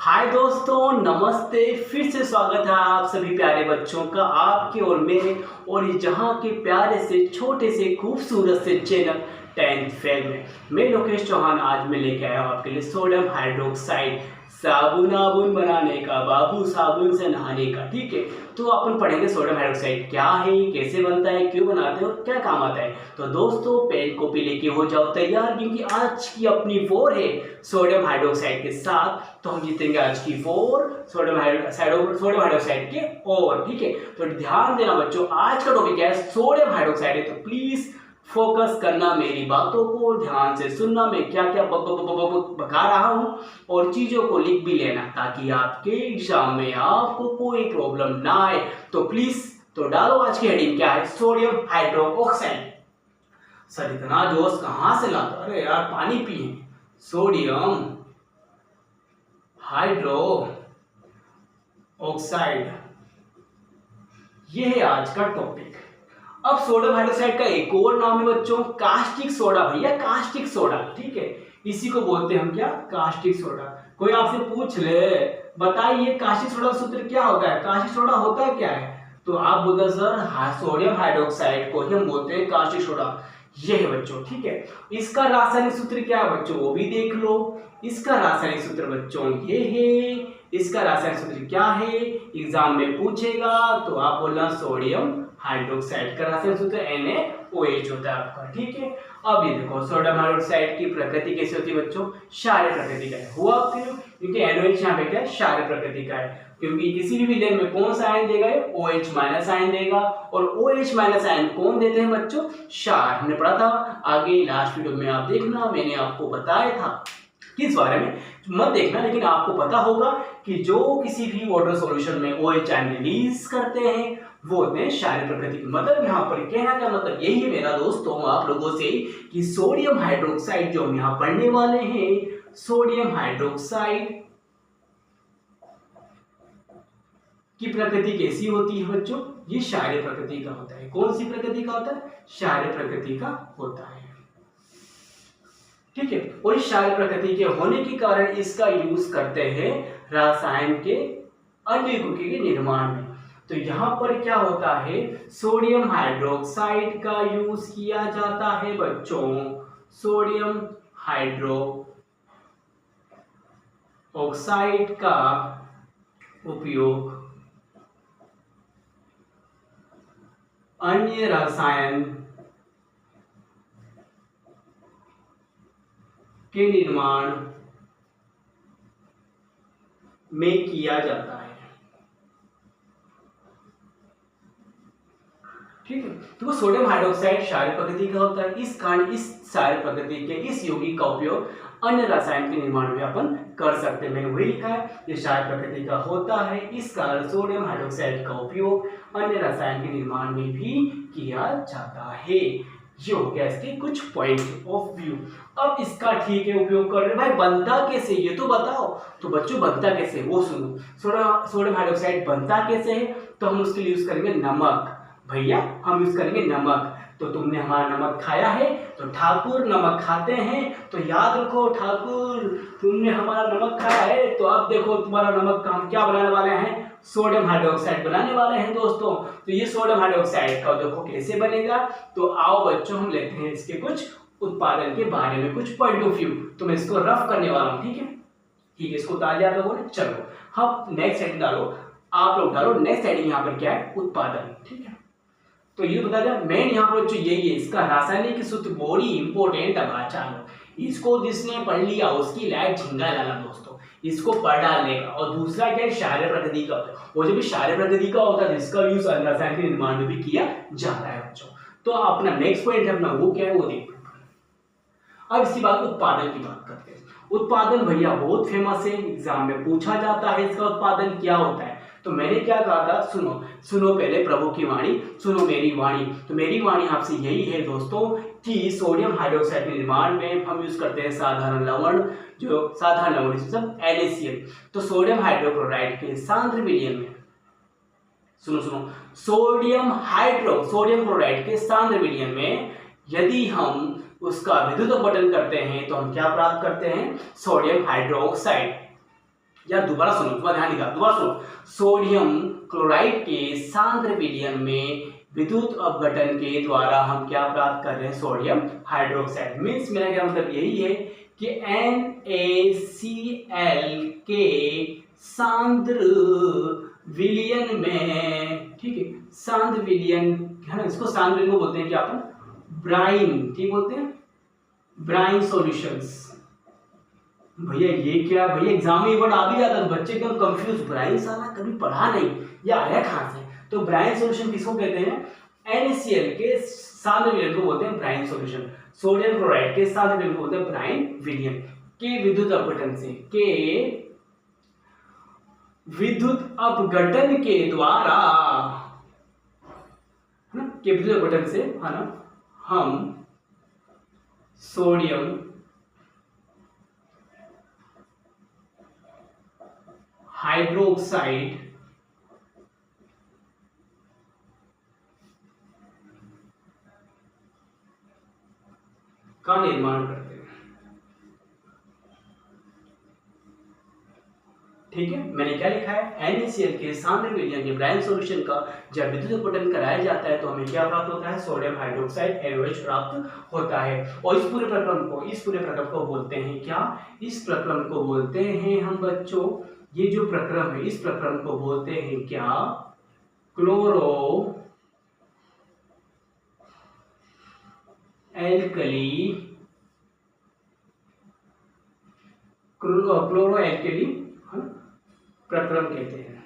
हाय दोस्तों, नमस्ते। फिर से स्वागत है आप सभी प्यारे बच्चों का आपके और मेरे और जहां के प्यारे से छोटे से खूबसूरत से चैनल 10th फेल में। मैं लोकेश चौहान आज मैं लेके आया हूँ आपके लिए सोडियम हाइड्रोक्साइड साबुन आबुन बनाने का, बाबू साबुन से नहाने का। ठीक है, तो अपन पढ़ेंगे सोडियम हाइड्रोक्साइड क्या है, कैसे बनता है, क्यों बनाते हैं और क्या काम आता है। तो दोस्तों पेन कॉपी लेके हो जाओ तैयार, क्योंकि आज की अपनी वॉर है सोडियम हाइड्रोक्साइड के साथ। तो हम जीतेंगे आज की वॉर सोडियम हाइड्रोक्साइड के और। ठीक है, तो ध्यान देना बच्चों, आज का टॉपिक है सोडियम हाइड्रोक्साइड है, तो प्लीज फोकस करना, मेरी बातों को ध्यान से सुनना। मैं क्या क्या बका रहा हूँ और चीजों को लिख भी लेना, ताकि आपके एग्जाम में आपको कोई प्रॉब्लम ना आए। तो प्लीज तो डालो, आज की हेडिंग क्या है, सोडियम हाइड्रोक्साइड। सर इतना जोश कहाँ से लाता, अरे यार पानी पिए। सोडियम हाइड्रो ऑक्साइड, ये है आज का टॉपिक। अब सोडियम हाइड्रोक्साइड का एक और नाम है बच्चों, कास्टिक सोडा। भैया कास्टिक सोडा, ठीक है, इसी को बोलते हैं हम क्या, कास्टिक सोडा। कोई आपसे पूछ ले बताइए कास्टिक सोडा सूत्र क्या होता है, कास्टिक सोडा होता है क्या है, तो आप बोलते सर सोडियम हाइड्रोक्साइड को ही हम बोलते हैं कास्टिक सोडा। ये है बच्चों, ठीक है। इसका रासायनिक सूत्र क्या है बच्चों, वो भी देख लो। इसका रासायनिक सूत्र बच्चों ये है, इसका रासायनिक सूत्र क्या है, एग्जाम में पूछेगा तो आप बोलना सोडियम हाइड्रोक्साइड का रासायनिक सूत्र NaOH होता है आपका। ठीक है, अब ये देखो सोडियम हाइड्रोक्साइड की प्रकृति कैसी होती है बच्चों, क्षारीय प्रकृति का है। हुआ क्यों, क्योंकि NaOH यहाँ पे क्या है, क्षारीय प्रकृति का है। क्योंकि किसी भी विलेन में कौन सा आयन देगा, OH माइनस आयन देगा, और OH माइनस आयन कौन देते हैं बच्चों, क्षार। हमने पढ़ा था आगे लास्ट वीडियो में, आप देखना मैंने आपको बताया था किस बारे में, मत देखना, लेकिन आपको पता होगा कि जो किसी भी वाटर सॉल्यूशन में OH आयन रिलीज करते हैं वो होते हैं क्षारीय प्रकृति के। मतलब यहाँ पर कहना का मतलब यही है मेरा दोस्तों आप लोगों से, कि सोडियम हाइड्रोक्साइड जो हम यहाँ पढ़ने वाले हैं, सोडियम हाइड्रोक्साइड की प्रकृति कैसी होती है बच्चों, ये क्षारीय प्रकृति का होता है। कौन सी प्रकृति का होता है, क्षारीय प्रकृति का होता है। ठीक है, और इस क्षारीय प्रकृति के होने के कारण इसका यूज करते हैं रसायन के अन्य यौगिकों के निर्माण में। तो यहां पर क्या होता है, सोडियम हाइड्रोक्साइड का यूज किया जाता है बच्चों, सोडियम हाइड्रो ऑक्साइड का उपयोग अन्य रसायन के निर्माण में किया जाता है। ठीक है, तो सोडियम हाइड्रोक्साइड क्षारीय प्रकृति का होता है, इस कारण इस क्षारीय प्रकृति के इस यौगिक का उपयोग अन्य रसायन के निर्माण में अपन कर सकते हैं। मैंने वही लिखा है, ये क्षारीय प्रकृति का होता है, इस कारण सोडियम हाइड्रोक्साइड का उपयोग अन्य रसायन के निर्माण में भी किया जाता है। ये हो गया इसके कुछ पॉइंट ऑफ व्यू। अब इसका ठीक है उपयोग कर रहे भाई, बनता कैसे ये तो बताओ। तो बच्चों बनता कैसे वो सुनो, सोडियम हाइड्रोक्साइड बनता कैसे है, तो हम उसके लिए यूज करेंगे नमक। भैया हम यूज करेंगे नमक, तो तुमने हमारा नमक खाया है, तो ठाकुर नमक खाते हैं, तो याद रखो ठाकुर तुमने हमारा नमक खाया है, तो अब देखो तुम्हारा नमक का हम क्या बनाने वाले हैं, सोडियम हाइड्रोक्साइड बनाने वाले हैं दोस्तों। तो ये सोडियम हाइड्रोक्साइड का देखो कैसे बनेगा, तो आओ बच्चों हम लेते हैं इसके कुछ उत्पादन के बारे में कुछ पॉइंट ऑफ व्यू। तो मैं इसको रफ करने वाला हूँ, ठीक है, ठीक है, इसको डाल दिया लोगों ने। चलो हम नेक्स्ट हेडिंग डालो, आप लोग डालो नेक्स्ट हेडिंग, यहाँ पर क्या है, उत्पादन। ठीक है, तो ये बता दिया मेन यहाँ पर जो यही है, इसका रासायनिक सूत्र बड़ी इंपॉर्टेंट है। चलो इसको जिसने पढ़ लिया उसकी लाइफ झिंगा डाला दोस्तों, इसको पढ़ डालने का। और दूसरा क्या है, क्षारीय प्रकृति का होता है, वो जब भी क्षारीय प्रकृति का होता है जिसका यूज रसायन के निर्माण में भी किया जाता है बच्चों। तो अपना नेक्स्ट पॉइंट है अपना वो क्या है, वो देखो। अब इसी बात उत्पादन की बात करते हैं। उत्पादन भैया बहुत फेमस है, एग्जाम में पूछा जाता है इसका उत्पादन क्या होता है। तो मैंने क्या कहा था, सुनो सुनो पहले प्रभु की वाणी, सुनो मेरी वाणी। तो मेरी वाणी आपसे यही है दोस्तों कि सोडियम हाइड्रोक्साइड के निर्माण में हम यूज करते हैं साधारण लवण, जो साधारण लवण सब NaCl। तो सोडियम हाइड्रोक्लोराइड के सांद्र विलयन में, सुनो सुनो, सोडियम क्लोराइड के सांद्र विलयन में यदि हम उसका विद्युत अपघटन करते हैं तो हम क्या प्राप्त करते हैं, सोडियम हाइड्रोक्साइड। या दोबारा सुनो, दोबारा ध्यान देगा, दोबारा सुनो। सोडियम क्लोराइड के सांद्र विलयन में विद्युत अपघटन के द्वारा हम क्या प्राप्त कर रहे हैं? Sodium hydroxide. मीन्स मेरा क्या मतलब यही है कि NaCl के सांद्र विलयन में, ठीक है, सांद्र विलयन है ना, इसको सांद्र विलयन को बोलते हैं क्या अपन? ब्राइन, ठीक बोलते हैं, ब्राइन सॉल्यूशंस। भैया ये क्या भैया, एग्जाम में ये वर्ड आ भी जाता है, बच्चे एकदम कंफ्यूज, ब्राइन साला कभी पढ़ा नहीं, या आया कहां से? तो ब्राइन सॉल्यूशन किसको कहते हैं? NaCl के सांद्र विलयन को बोलते हैं ब्राइन सॉल्यूशन। सोडियम क्लोराइड के सांद्र विलयन को बोलते हैं ब्राइन विलयन। के विद्युत अपघटन से, के विद्युत अपघटन के द्वारा, है ना, के विद्युत अपघटन से, है ना, हम सोडियम हाइड्रोक्साइड का निर्माण करते हैं। ठीक है, मैंने क्या लिखा है? NaCl के सांद्र विलयन के ब्राइन सॉल्यूशन का जब विद्युत अपघटन कराया जाता है तो हमें क्या प्राप्त होता है? सोडियम हाइड्रोक्साइड NaOH प्राप्त होता है। और इस पूरे प्रक्रम को बोलते हैं क्या? इस प्रक्रम को बोलते हैं हम बच्चों, ये जो प्रक्रम है, इस प्रक्रम को बोलते हैं क्या? क्लोरो एल्कली प्रक्रम कहते हैं।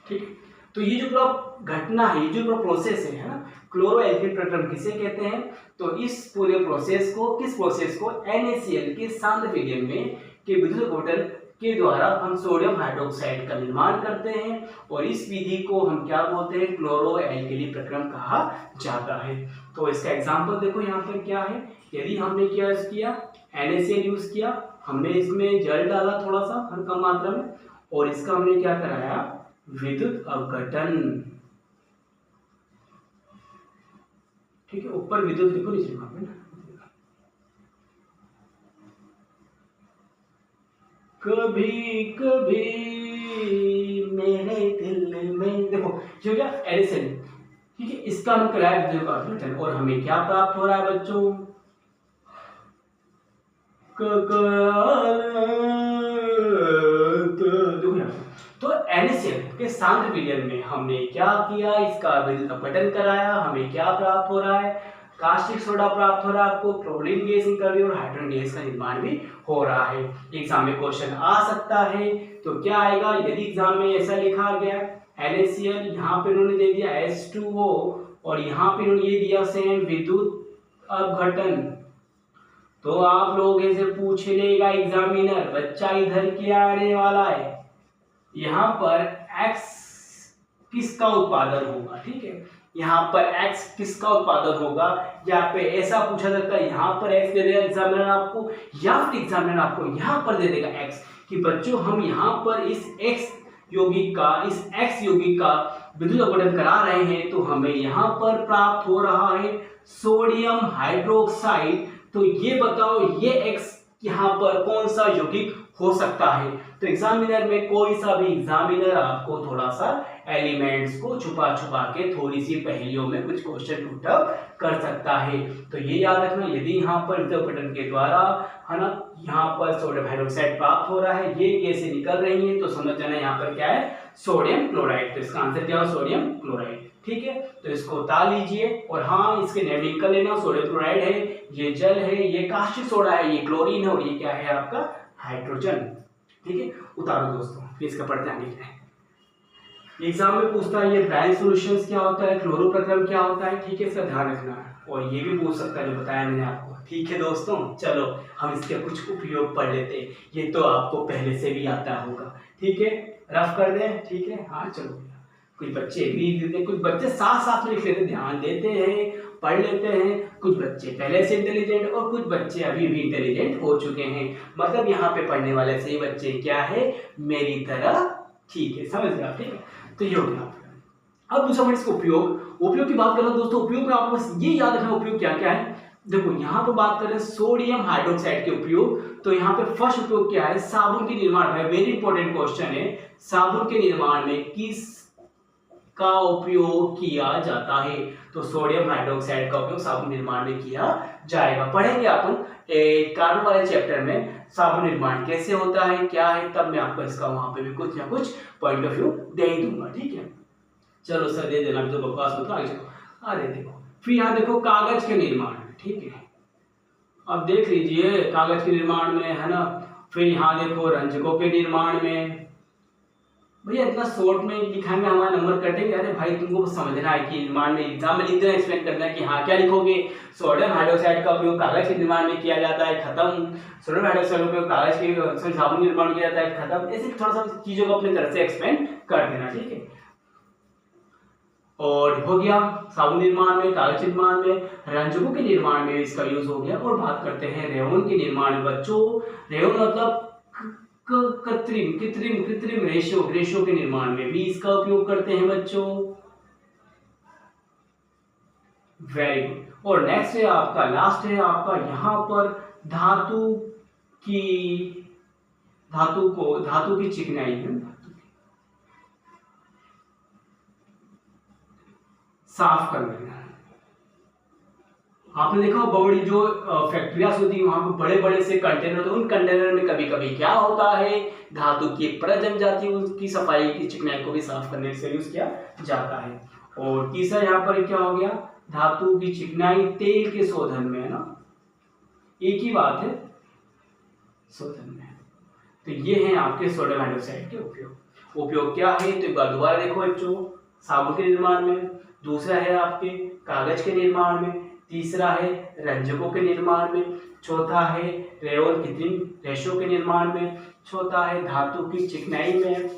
ठीक है, तो ये जो पूरा घटना है, ये जो पूरा प्रोसेस है ना, क्लोरो एल्किल प्रक्रम किसे कहते हैं? तो इस पूरे प्रोसेस को, किस प्रोसेस को? NaCl के सांद्र विलयन में के विद्युत अपघटन के द्वारा हम सोडियम हाइड्रोक्साइड का निर्माण करते हैं, और इस विधि को हम क्या बोलते हैं? क्लोरो एल्कली प्रक्रम कहा जाता है। तो इसका एग्जांपल देखो यहाँ पर क्या है। यदि हमने क्या यूज किया? NaCl यूज किया, हमने इसमें जल डाला थोड़ा सा कम मात्रा में, और इसका हमने क्या कराया? विद्युत अपघटन। ठीक है, ऊपर विद्युत लिखो, नीचे लिखो ना। कभी कभी मेरे दिल में, देखो जो क्या NaCl, ठीक है, इसका हम कराया विद्युत अपघटन, और हमें क्या प्राप्त हो रहा है बच्चों? तो NaCl के सांद्र विलयन में हमने क्या किया? इसका विद्युत अपघटन कराया, हमें क्या प्राप्त हो रहा है? कास्टिक सोडा प्राप्त हो रहा है आपको, क्लोरीन गैस निकल रही है, और हाइड्रोजन गैस का निर्माण भी हो रहा है। एग्जाम में क्वेश्चन आ सकता है, तो क्या आएगा? यदि एग्जाम में ऐसा लिखा गया NaCl, यहाँ पे उन्होंने दे दिया H2O, और यहाँ पे उन्होंने ये दिया सेम विद्युत अपघटन, तो आप लोगों से पूछ लेगा एग्जामिनर, बच्चा इधर क्या आने वाला है? यहाँ पर X किसका उत्पादन होगा? ठीक है, यहाँ पर X किसका उत्पादन होगा? यहाँ पे ऐसा पूछा जाता है, यहाँ पर X दे देगा एग्जामिनर आपको, या फिर एग्जामिनर आपको यहाँ पर दे देगा X, कि बच्चों हम यहाँ पर इस X यौगिक का विद्युत अपघटन करा रहे हैं, तो हमें यहाँ पर प्राप्त हो रहा है सोडियम हाइड्रोक्साइड। तो ये बताओ, ये X यहाँ पर कौन सा यौगिक हो सकता है? तो एग्जामिनर में कोई सा भी एग्जामिनर आपको थोड़ा सा एलिमेंट्स को छुपा छुपा के थोड़ी सी पहेलियों में कुछ क्वेश्चन पुट अप कर सकता है। तो ये याद रखना, यदि यहाँ पर विद्युत अपघटन के द्वारा, है ना, यहाँ पर सोडियम हाइड्रोक्साइड प्राप्त हो रहा है, ये गैसें निकल रही हैं, तो समझ जाना यहाँ पर क्या है? Sodium chloride. तो इसका आंसर क्या हो? Sodium chloride. ठीक है, तो इसको उतार लीजिए, और हाँ, इसके नेम कर लेना, सोडियम क्लोराइड है, ये जल है, ये कास्टिक सोडा है, ये क्लोरीन है, और ये क्या है आपका? हाइड्रोजन। ठीक है, उतारो दोस्तों, फिर इसका पढ़ते आगे जाए। एग्जाम में पूछता है ये ब्राइन सॉल्यूशंस क्या होता है, क्लोरो प्रक्रम क्या होता है। ठीक है, इसका ध्यान रखना है, और ये भी पूछ सकता है जो बताया मैंने आपको। ठीक है दोस्तों, चलो हम इसके कुछ उपयोग पढ़ लेते हैं, ये तो आपको पहले से भी आता होगा। ठीक है, रफ कर दें। ठीक है, हाँ चलो, कुछ बच्चे भी, कुछ बच्चे साथ साथ में लिख लेते, ध्यान देते हैं, पढ़ लेते हैं। कुछ बच्चे पहले से इंटेलिजेंट, और कुछ बच्चे अभी भी इंटेलिजेंट हो चुके हैं। मतलब यहाँ पे पढ़ने वाले सही बच्चे क्या है? मेरी तरह। ठीक है, समझ गए आप? ठीक है, तो ये हो गया। अब दूसरा पॉइंट, इसका उपयोग की बात कर रहा हूँ दोस्तों। उपयोग में आपको बस ये याद रखना उपयोग क्या क्या है। देखो यहाँ पर बात करें सोडियम हाइड्रोक्साइड के उपयोग, तो यहाँ पे फर्स्ट उपयोग क्या है, साबुन के निर्माण में, वेरी इंपॉर्टेंट क्वेश्चन है, साबुन के निर्माण में किस का उपयोग किया जाता है, तो सोडियम हाइड्रोक्साइड का उपयोग साबुन निर्माण में किया जाएगा। पढ़ेंगे अपन कार्बन वाले चैप्टर में साबुन निर्माण कैसे होता है, क्या है, तब मैं आपको इसका वहां पे भी कुछ ना कुछ पॉइंट ऑफ व्यू दे ही दूंगा, ठीक है। चलो सर दे देना, तो बकवास होता आगे चलो। अरे देखो फिर यहाँ देखो कागज के निर्माण में, ठीक है, अब देख लीजिए कागज के निर्माण में, है ना। फिर यहाँ देखो रंजकों के निर्माण में, भैया इतना शॉर्ट में लिखाएंगे हमारा नंबर कटेंगे। अरे भाई तुमको समझना है कि निर्माण में एग्जाम में लिख देना, एक्सप्लेन करना है कि हाँ क्या लिखोगे, सोडियम हाइड्रोक्साइड का उपयोग कागज के निर्माण में किया जाता है, खत्म। सोडियम हाइड्रोक्साइड का उपयोग कागज के साबुन निर्माण में किया जाता है, खत्म। ऐसे थोड़ा सा चीजों को अपनी तरह से एक्सप्लेन कर देना, ठीक है। और हो गया साबुन निर्माण में, कागज निर्माण में, रंजकों के निर्माण में इसका यूज हो गया। और बात करते हैं रेयन के निर्माण में बच्चों। रेयन मतलब कृत्रिम कृत्रिम कृत्रिम रेशो के निर्माण में भी इसका उपयोग करते हैं बच्चों। Very good. और नेक्स्ट है आपका, लास्ट है आपका यहाँ पर धातु की चिकनाई है, साफ करना। आपने देखा बड़ी जो फैक्ट्रियां होती है वहां पर बड़े बड़े से कंटेनर, तो उन कंटेनर में कभी कभी क्या होता है, धातु की परत जम जाती है, उसकी सफाई की चिकनाई को भी साफ करने से यूज किया जाता है। और तीसरा यहाँ पर क्या हो गया, धातु की चिकनाई तेल के शोधन में, है ना, एक ही बात है, शोधन में। तो ये है आपके सोडियम हाइड्रोक्साइड के उपयोग क्या है, तो एक बार दोबारा देखो बच्चों, साबुन के निर्माण में, दूसरा है आपके कागज के निर्माण में, तीसरा है रंजकों के निर्माण में, चौथा है रेयन कृत्रिम रेशों के निर्माण में, चौथा है धातु की चिकनाई में,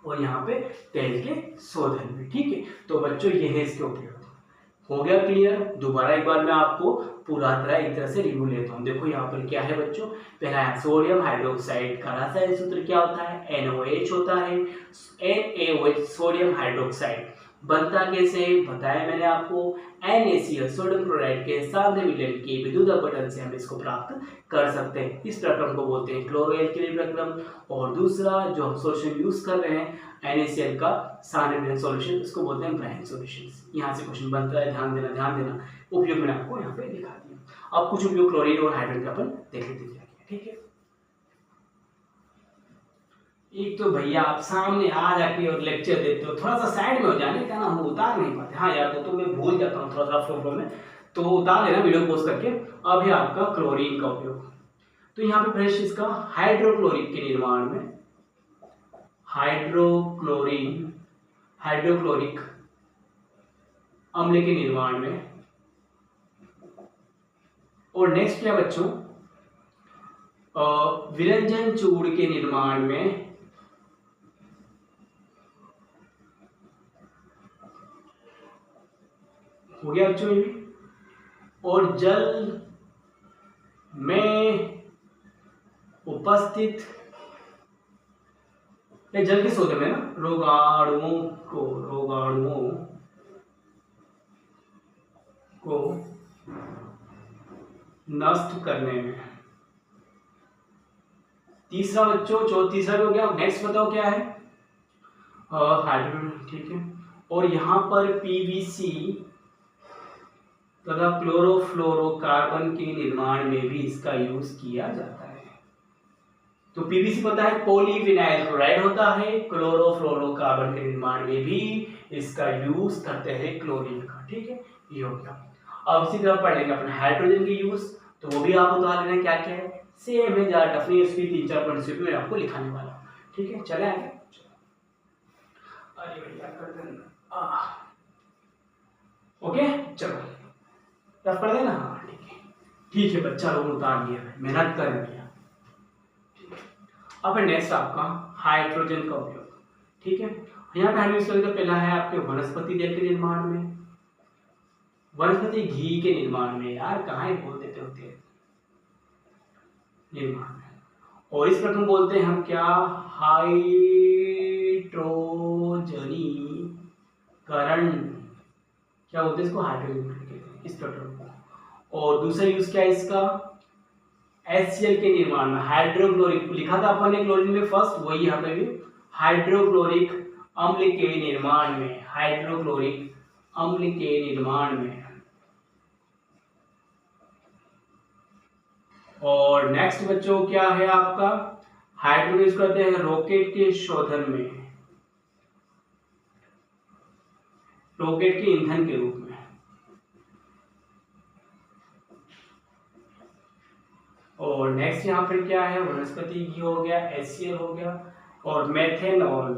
और यहाँ पे तेल के शोधन में, ठीक है। तो बच्चों ये है इसके उपयोग। हो गया क्लियर? दोबारा एक बार मैं आपको पूरा एक तरह से रिव्यू लेता हूँ। देखो यहाँ पर क्या है बच्चों, पहला है सोडियम हाइड्रोक्साइड का रासायनिक सूत्र क्या होता है, NaOH होता है। NaOH सोडियम हाइड्रोक्साइड बनता कैसे बताया मैंने आपको, NaCl सोडियम क्लोराइड के सामने मिलन के विद्युत अपघटन से हम इसको प्राप्त कर सकते हैं। इस प्रक्रम को बोलते हैं क्लोरो-एल्केली प्रक्रम। और दूसरा जो हम सॉल्यूशन यूज कर रहे हैं NaCl का सामने मिलन सॉल्यूशन, उसको बोलते हैं ब्राइन सॉल्यूशन। यहाँ से क्वेश्चन बनता है, ध्यान देना। उपयोग मैंने आपको यहाँ पे दिखा दिया। अब कुछ उपयोग क्लोरीन और हाइड्रोजन का अपन देख लेते हैं, ठीक है। एक तो भैया आप सामने आ जाके और लेक्चर देते हो, थोड़ा सा साइड में हो जाने का ना, हम उतार नहीं पाते। हाँ यार तो मैं भूल जाता हूँ थोड़ा सा फ्लो में, तो उतार लेना वीडियो पोस्ट करके। अब है आपका क्लोरीन का उपयोग। तो यहाँ पे फ्रेश इसका हाइड्रोक्लोरिक के निर्माण में, हाइड्रोक्लोरिक अम्ल के निर्माण में। और नेक्स्ट क्या बच्चों, विरंजन चूर्ण के निर्माण में, हो गया बच्चों ये। और जल में उपस्थित, जल के शोधन में ना, रोगाणुओं को नष्ट करने में। तीसरा बच्चों, तीसरा हो गया। नेक्स्ट बताओ क्या है, हाइड्रोजन, ठीक है। और यहाँ पर PVC तथा क्लोरोफ्लोरोकार्बन के निर्माण में भी इसका यूज किया जाता है। तो PVC पता है पॉलीविनाइल क्लोराइड होता है, क्लोरोफ्लोरोकार्बन के निर्माण में भी इसका यूज करते हैं क्लोरीन का, ठीक है। ये हो गया। अब इसी तरह पढ़ लेंगे अपने हाइड्रोजन के यूज, तो वो भी आप बता लेना क्या क्या है, सेम है, ज्यादा टफ नहीं, इसकी 3-4 पॉइंट में आपको लिखाने वाला, ठीक है। चले आगे, अरे भैया कर देना, ओके चलो टफ कर देना, हाँ ठीक है बच्चा लोग उतार लिया, मेहनत कर लिया। अब नेक्स्ट आपका हाइड्रोजन का उपयोग, ठीक है। यहाँ पे हाइड्रोजन का पहला है आपके वनस्पति तेल के निर्माण में, वनस्पति घी के निर्माण में, यार कहाँ बोल देते होते हैं, निर्माण में। और इस प्रकार बोलते हैं हम क्या, हाइड्रोजनीकरण, क्या बोलते हैं इसको, हाइड्रोजन कहते हैं इस प्रकार को। और दूसरा यूज क्या है इसका, HCl के निर्माण में। हाइड्रोक्लोरिक लिखा था अपन ने क्लोरीन में फर्स्ट, वही यहाँ पे भी हाइड्रोक्लोरिक अम्ल के निर्माण में, हाइड्रोक्लोरिक अम्ल के निर्माण में। और नेक्स्ट बच्चों क्या है आपका, हाइड्रोजन यूज करते हैं रॉकेट के शोधन में, रॉकेट के ईंधन के रूप में। और नेक्स्ट यहाँ पर क्या है, वनस्पति घी हो गया, HCl हो गया, और मेथेनॉल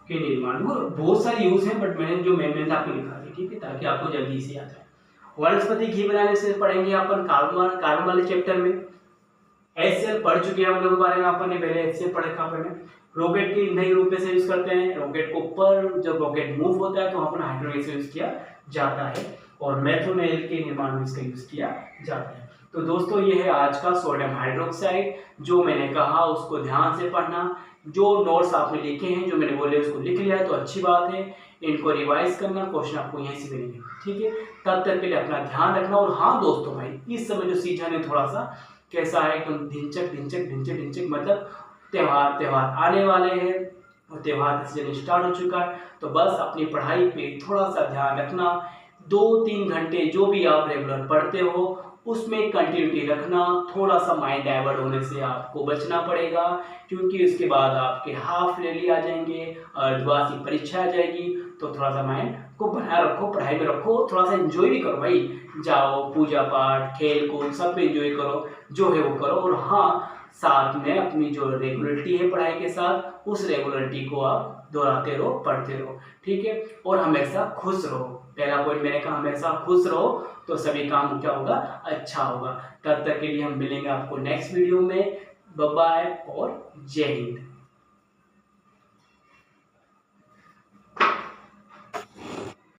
के निर्माण। बहुत सारे यूज हैं, बट मैंने जो मेन आपको लिखा है, ठीक है, ताकि आपको जल्दी से याद आए। वनस्पति घी बनाने से पढ़ेंगे अपन कार्बन वाले चैप्टर में। HCl पढ़ चुके हैं हम लोग बारे में, अपन ने पहले HCl पढ़ा था अपन ने। रॉकेट के ईंधन के रूप में से यूज करते हैं, रॉकेट को ऊपर जब रॉकेट मूव होता है तो वहां पर हाइड्रोजन से यूज किया जाता है, और मेथनॉल के निर्माण में इसका यूज किया जाता है। तो दोस्तों ये है आज का सोडियम हाइड्रोक्साइड, जो मैंने कहा उसको ध्यान से पढ़ना। जो नोट्स आपने लिखे हैं, जो मैंने बोले उसको लिख लिया है तो अच्छी बात है, इनको रिवाइज करना, क्वेश्चन आपको यहीं से मिलेंगे, ठीक है। तब तक के लिए अपना ध्यान रखना। और हाँ दोस्तों भाई, इस समय जो सीजन है थोड़ा सा कैसा है, एकदम ढिंचक ढिंचक ढिंचक ढिंचक, मतलब त्योहार आने वाले हैं और त्योहार का सीजन स्टार्ट हो चुका है, तो बस अपनी पढ़ाई पे थोड़ा सा ध्यान रखना। 2-3 घंटे जो भी आप रेगुलर पढ़ते हो उसमें कंटिन्यूटी रखना, थोड़ा सा माइंड डाइवर्ट होने से आपको बचना पड़ेगा, क्योंकि उसके बाद आपके हाफ ईयरली आ जाएंगे, द्विमासिक परीक्षा आ जाएगी, तो थोड़ा सा माइंड को बनाए रखो, पढ़ाई में रखो, थोड़ा सा एंजॉय भी करो भाई, जाओ पूजा पाठ खेल कूद सब पे एंजॉय करो, जो है वो करो। और हाँ, साथ में अपनी जो रेगुलरिटी है पढ़ाई के साथ, उस रेगुलरिटी को आप दोहराते रहो, पढ़ते रहो, ठीक है। और हमेशा खुश रहो, पहला पॉइंट मैंने कहा हमेशा खुश रहो, तो सभी काम क्या होगा, अच्छा होगा। तब तक के लिए हम मिलेंगे आपको नेक्स्ट वीडियो में। बाय बाय और जय हिंद।